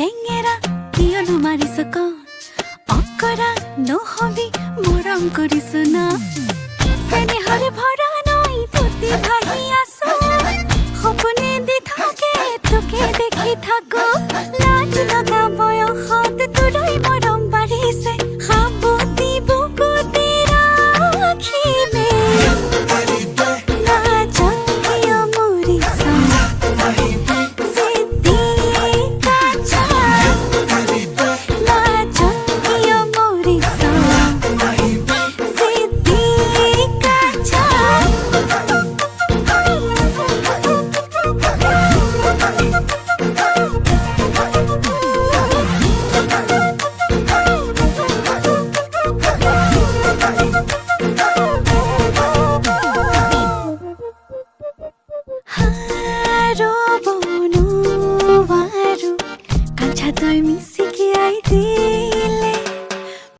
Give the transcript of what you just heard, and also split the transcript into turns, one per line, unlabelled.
টেঙেৰা কিয়নো মাৰিছ কণ অকৰা নহবি মৰম কৰিছো ন চেনেহৰে ভৰা নৈ ফুটি ভাহি আছো সপোনে দি থাকে তোকে দেখি থাকো লাজ লগা বয়সত তোৰই মৰম বাঢ়িছে সাৱতি বুকুতে ৰাখিবি লাজত কিয় মৰিছ জিদ্দি কাঞ্চা লাজত কিয় মৰিছ জিদ্দি কাঞ্চা ৰ'ব নোৱাৰো কাঞ্চা তই মিচিকি আই দিলে